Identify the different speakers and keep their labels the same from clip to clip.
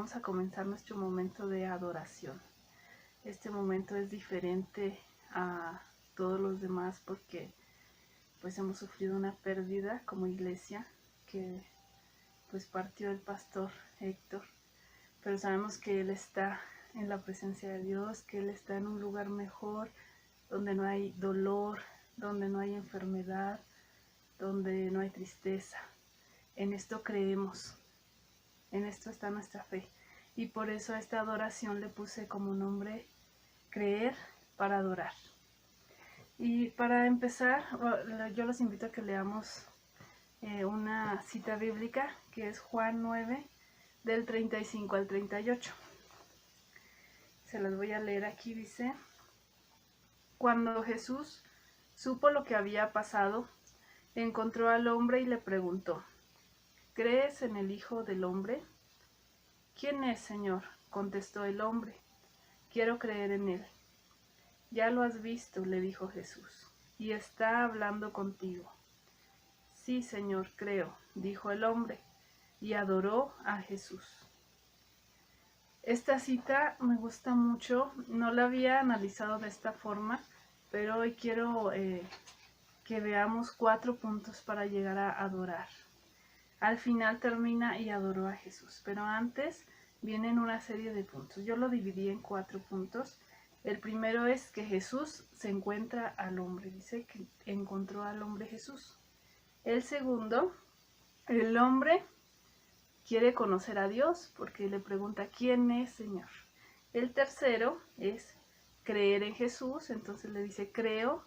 Speaker 1: vamos a comenzar nuestro momento de adoración. Este momento es diferente a todos los demás porque pues hemos sufrido una pérdida como iglesia, que pues partió el pastor Héctor, pero sabemos que él está en la presencia de Dios, que él está en un lugar mejor, donde no hay dolor, donde no hay enfermedad, donde no hay tristeza. En esto creemos, en esto está nuestra fe, y por eso a esta adoración le puse como nombre creer para adorar. Y para empezar, yo los invito a que leamos una cita bíblica que es Juan 9 del 35 al 38. Se las voy a leer aquí. Dice: cuando Jesús supo lo que había pasado, encontró al hombre y le preguntó: ¿crees en el Hijo del Hombre? ¿Quién es, Señor?, contestó el hombre. Quiero creer en él. Ya lo has visto, le dijo Jesús, y está hablando contigo. Sí, Señor, creo, dijo el hombre, y adoró a Jesús. Esta cita me gusta mucho, no la había analizado de esta forma, pero hoy quiero que veamos 4 puntos para llegar a adorar. Al final termina y adoró a Jesús, pero antes vienen una serie de puntos. Yo lo dividí en 4 puntos. El primero es que Jesús se encuentra al hombre, dice que encontró al hombre Jesús. El segundo, el hombre quiere conocer a Dios porque le pregunta: ¿quién es, Señor? El tercero es creer en Jesús, entonces le dice creo,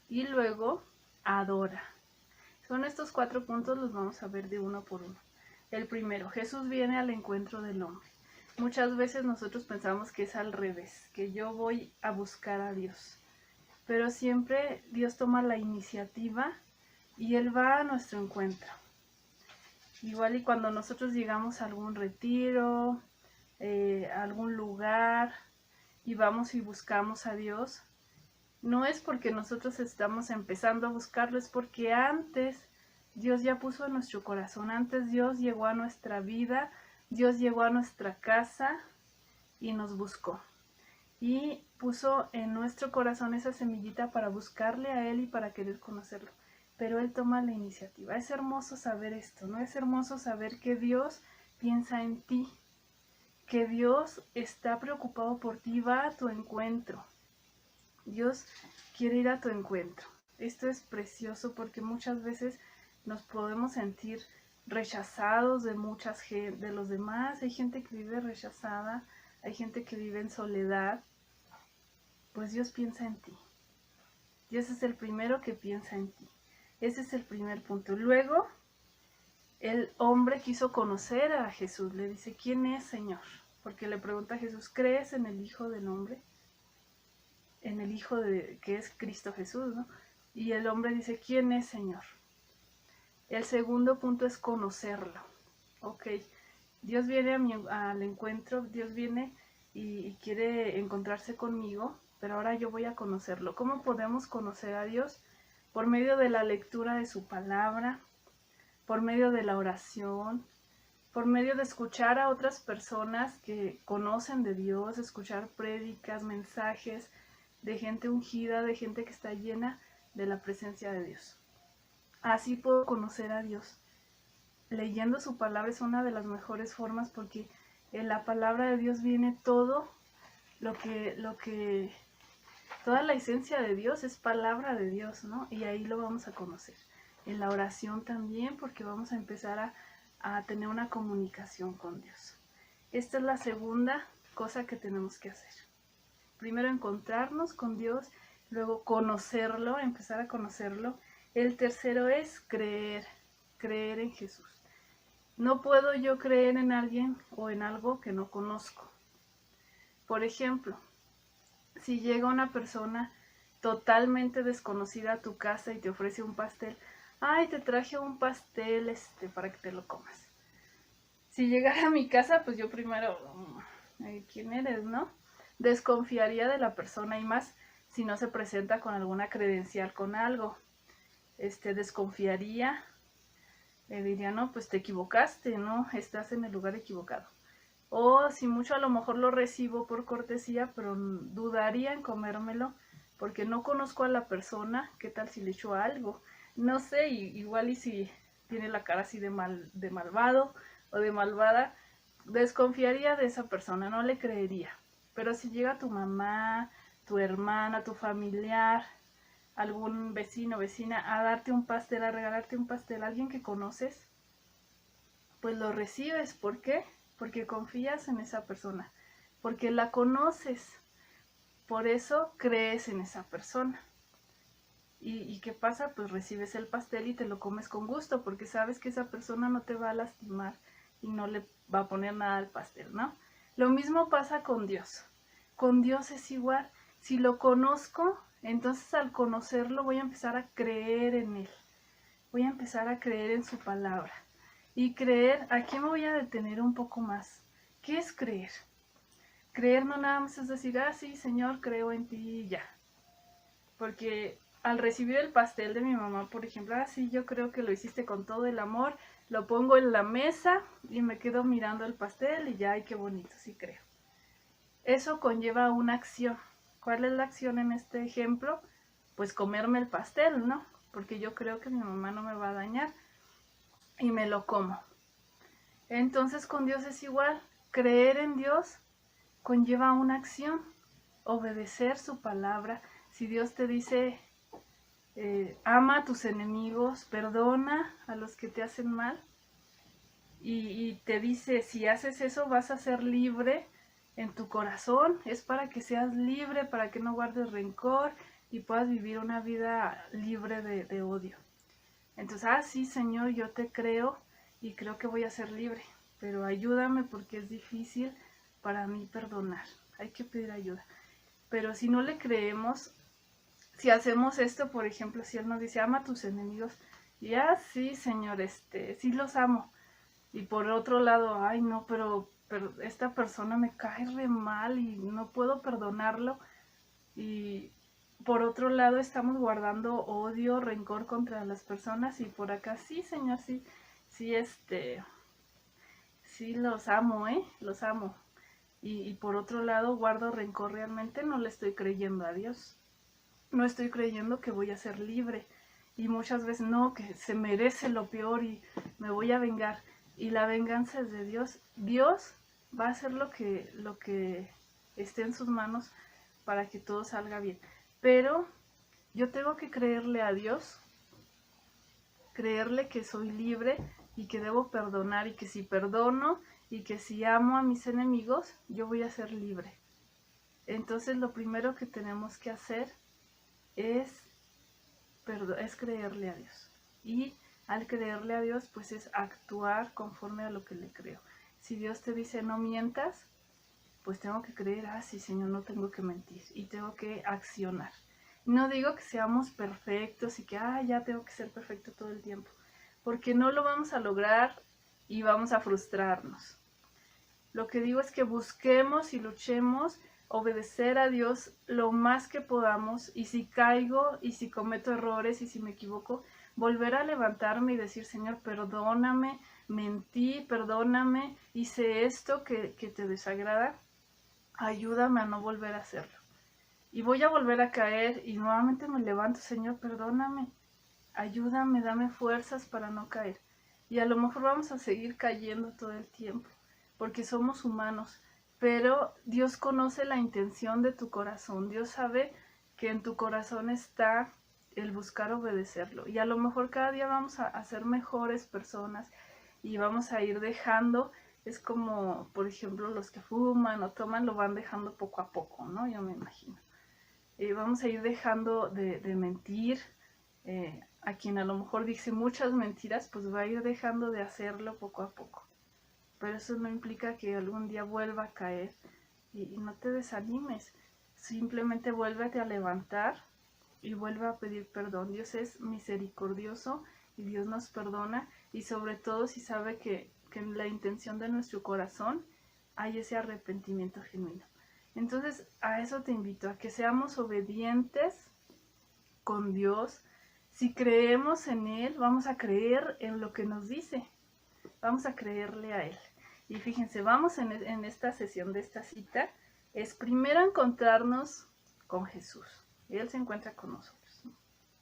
Speaker 1: y luego adora. Son estos 4 puntos, los vamos a ver de uno por uno. El primero, Jesús viene al encuentro del hombre. Muchas veces nosotros pensamos que es al revés, que yo voy a buscar a Dios, pero siempre Dios toma la iniciativa y Él va a nuestro encuentro. Igual y cuando nosotros llegamos a algún retiro, a algún lugar, y vamos y buscamos a Dios, no es porque nosotros estamos empezando a buscarlo, es porque antes Dios ya puso en nuestro corazón, antes Dios llegó a nuestra vida, Dios llegó a nuestra casa y nos buscó. Y puso en nuestro corazón esa semillita para buscarle a Él y para querer conocerlo. Pero Él toma la iniciativa. Es hermoso saber esto, ¿no? Es hermoso saber que Dios piensa en ti, que Dios está preocupado por ti, va a tu encuentro. Dios quiere ir a tu encuentro. Esto es precioso porque muchas veces nos podemos sentir rechazados de de los demás. Hay gente que vive rechazada, hay gente que vive en soledad. Pues Dios piensa en ti. Dios es el primero que piensa en ti. Ese es el primer punto. Luego, el hombre quiso conocer a Jesús. Le dice: ¿quién es, Señor? Porque le pregunta a Jesús: ¿crees en el Hijo del Hombre? En el Hijo que es Cristo Jesús, ¿no? Y el hombre dice: ¿quién es, Señor? El segundo punto es conocerlo. Ok, Dios viene al encuentro, Dios viene y quiere encontrarse conmigo, pero ahora yo voy a conocerlo. ¿Cómo podemos conocer a Dios? Por medio de la lectura de su palabra, por medio de la oración, por medio de escuchar a otras personas que conocen de Dios, escuchar prédicas, mensajes de gente ungida, de gente que está llena de la presencia de Dios. Así puedo conocer a Dios. Leyendo su palabra es una de las mejores formas porque en la palabra de Dios viene todo toda la esencia de Dios es palabra de Dios, ¿no? Y ahí lo vamos a conocer. En la oración también, porque vamos a empezar a tener una comunicación con Dios. Esta es la segunda cosa que tenemos que hacer. Primero encontrarnos con Dios, luego conocerlo, empezar a conocerlo. El tercero es creer en Jesús. No puedo yo creer en alguien o en algo que no conozco. Por ejemplo, si llega una persona totalmente desconocida a tu casa y te ofrece un pastel, ay, te traje un pastel para que te lo comas. Si llegara a mi casa, pues yo primero, ¿quién eres, no? Desconfiaría de la persona, y más si no se presenta con alguna credencial con algo. Desconfiaría, le diría: no, pues te equivocaste, ¿no? Estás en el lugar equivocado. o si mucho a lo mejor lo recibo por cortesía, pero dudaría en comérmelo porque no conozco a la persona. ¿Qué tal si le echo algo? No sé, igual y si tiene la cara así de malvado o de malvada, desconfiaría de esa persona, no le creería. Pero si llega tu mamá, tu hermana, tu familiar, algún vecino, vecina, a darte un pastel, a regalarte un pastel, alguien que conoces, pues lo recibes. ¿Por qué? Porque confías en esa persona, porque la conoces, por eso crees en esa persona. ¿Y qué pasa? Pues recibes el pastel y te lo comes con gusto, porque sabes que esa persona no te va a lastimar y no le va a poner nada al pastel, ¿no? Lo mismo pasa con Dios. Con Dios es igual. Si lo conozco, entonces al conocerlo voy a empezar a creer en Él. Voy a empezar a creer en su palabra. Y creer, aquí me voy a detener un poco más. ¿Qué es creer? Creer no nada más es decir, sí, Señor, creo en ti y ya. Porque al recibir el pastel de mi mamá, por ejemplo, sí, yo creo que lo hiciste con todo el amor, lo pongo en la mesa y me quedo mirando el pastel y ya, ay, qué bonito, sí creo. Eso conlleva una acción. ¿Cuál es la acción en este ejemplo? Pues comerme el pastel, ¿no? Porque yo creo que mi mamá no me va a dañar y me lo como. Entonces con Dios es igual. Creer en Dios conlleva una acción, obedecer su palabra. Si Dios te dice, ama a tus enemigos, perdona a los que te hacen mal, y te dice, si haces eso vas a ser libre en tu corazón, es para que seas libre, para que no guardes rencor y puedas vivir una vida libre de odio. Entonces, sí, Señor, yo te creo y creo que voy a ser libre, pero ayúdame porque es difícil para mí perdonar. Hay que pedir ayuda. Pero si no le creemos, si hacemos esto, por ejemplo, si Él nos dice, ama a tus enemigos, y sí, Señor, sí los amo. Y por otro lado, ay, no, pero esta persona me cae re mal y no puedo perdonarlo. Y por otro lado estamos guardando odio, rencor contra las personas, y por acá sí, Señor, sí, sí los amo, los amo. Y por otro lado guardo rencor, realmente no le estoy creyendo a Dios. No estoy creyendo que voy a ser libre. Y muchas veces no, que se merece lo peor y me voy a vengar. Y la venganza es de Dios. Dios va a hacer lo que esté en sus manos para que todo salga bien. Pero yo tengo que creerle a Dios, creerle que soy libre y que debo perdonar, y que si perdono y que si amo a mis enemigos, yo voy a ser libre. Entonces lo primero que tenemos que hacer es creerle a Dios. Y al creerle a Dios, pues es actuar conforme a lo que le creo. Si Dios te dice no mientas, pues tengo que creer, sí, Señor, no tengo que mentir y tengo que accionar. No digo que seamos perfectos y que ya tengo que ser perfecto todo el tiempo, porque no lo vamos a lograr y vamos a frustrarnos. Lo que digo es que busquemos y luchemos obedecer a Dios lo más que podamos, y si caigo y si cometo errores y si me equivoco, volver a levantarme y decir, Señor, perdóname, mentí, perdóname, hice esto que te desagrada, ayúdame a no volver a hacerlo. Y voy a volver a caer y nuevamente me levanto, Señor, perdóname, ayúdame, dame fuerzas para no caer. Y a lo mejor vamos a seguir cayendo todo el tiempo, porque somos humanos, pero Dios conoce la intención de tu corazón. Dios sabe que en tu corazón está el buscar obedecerlo. Y a lo mejor cada día vamos a ser mejores personas y vamos a ir dejando. Es como, por ejemplo, los que fuman o toman, lo van dejando poco a poco, ¿no? Yo me imagino. Vamos a ir dejando de mentir. A quien a lo mejor dice muchas mentiras, pues va a ir dejando de hacerlo poco a poco. Pero eso no implica que algún día vuelva a caer, y no te desanimes. Simplemente vuélvete a levantar y vuelve a pedir perdón. Dios es misericordioso y Dios nos perdona, y sobre todo si sabe que en la intención de nuestro corazón hay ese arrepentimiento genuino. Entonces a eso te invito, a que seamos obedientes con Dios. Si creemos en Él, vamos a creer en lo que nos dice, vamos a creerle a Él. Y fíjense, vamos en esta sesión de esta cita, es primero encontrarnos con Jesús. Él se encuentra con nosotros, ¿no?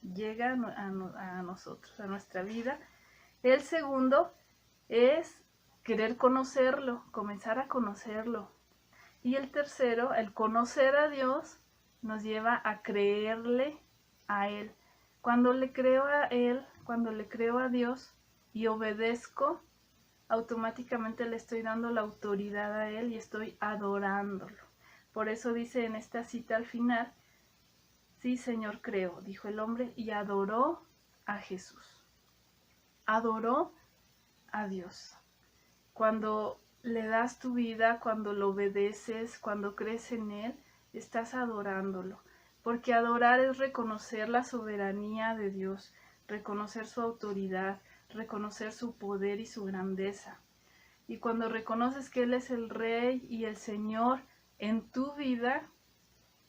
Speaker 1: Llega a nosotros, a nuestra vida. El segundo es querer conocerlo, comenzar a conocerlo. Y el tercero, el conocer a Dios, nos lleva a creerle a Él. Cuando le creo a Él, cuando le creo a Dios y obedezco, automáticamente le estoy dando la autoridad a Él y estoy adorándolo. Por eso dice en esta cita al final, sí, Señor, creo, dijo el hombre, y adoró a Jesús. Adoró a Dios. Cuando le das tu vida, cuando lo obedeces, cuando crees en Él, estás adorándolo. Porque adorar es reconocer la soberanía de Dios, reconocer su autoridad, reconocer su poder y su grandeza. Y cuando reconoces que Él es el Rey y el Señor en tu vida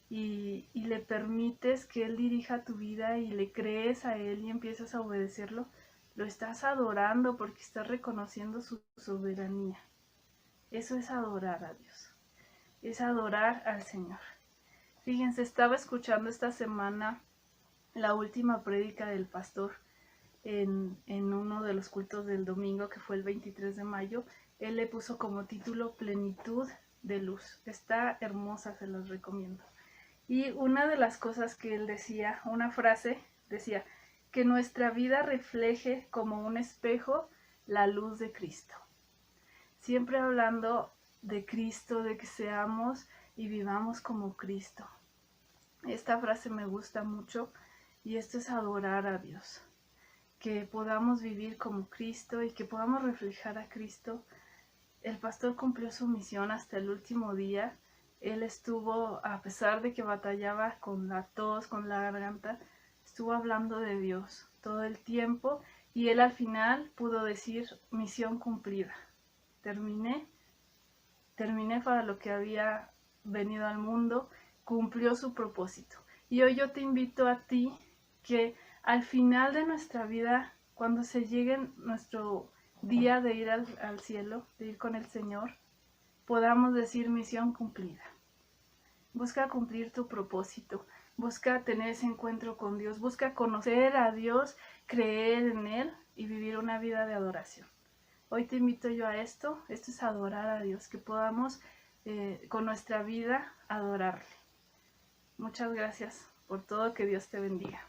Speaker 1: y le permites que Él dirija tu vida y le crees a Él y empiezas a obedecerlo, lo estás adorando porque estás reconociendo su soberanía. Eso es adorar a Dios, es adorar al Señor. Fíjense, estaba escuchando esta semana la última prédica del pastor en uno de los cultos del domingo, que fue el 23 de mayo. Él le puso como título Plenitud de Luz. Está hermosa, se los recomiendo. Y una de las cosas que él decía, una frase, decía, que nuestra vida refleje como un espejo la luz de Cristo. Siempre hablando de Cristo, de que seamos y vivamos como Cristo. Esta frase me gusta mucho y esto es adorar a Dios. Que podamos vivir como Cristo y que podamos reflejar a Cristo. El pastor cumplió su misión hasta el último día. Él estuvo, a pesar de que batallaba con la tos, con la garganta, estuvo hablando de Dios todo el tiempo y él al final pudo decir, misión cumplida. Terminé para lo que había venido al mundo, cumplió su propósito. Y hoy yo te invito a ti que al final de nuestra vida, cuando se llegue nuestro día de ir al cielo, de ir con el Señor, podamos decir misión cumplida. Busca cumplir tu propósito, busca tener ese encuentro con Dios, busca conocer a Dios, creer en Él y vivir una vida de adoración. Hoy te invito yo a esto es adorar a Dios, que podamos con nuestra vida adorarle. Muchas gracias por todo, que Dios te bendiga.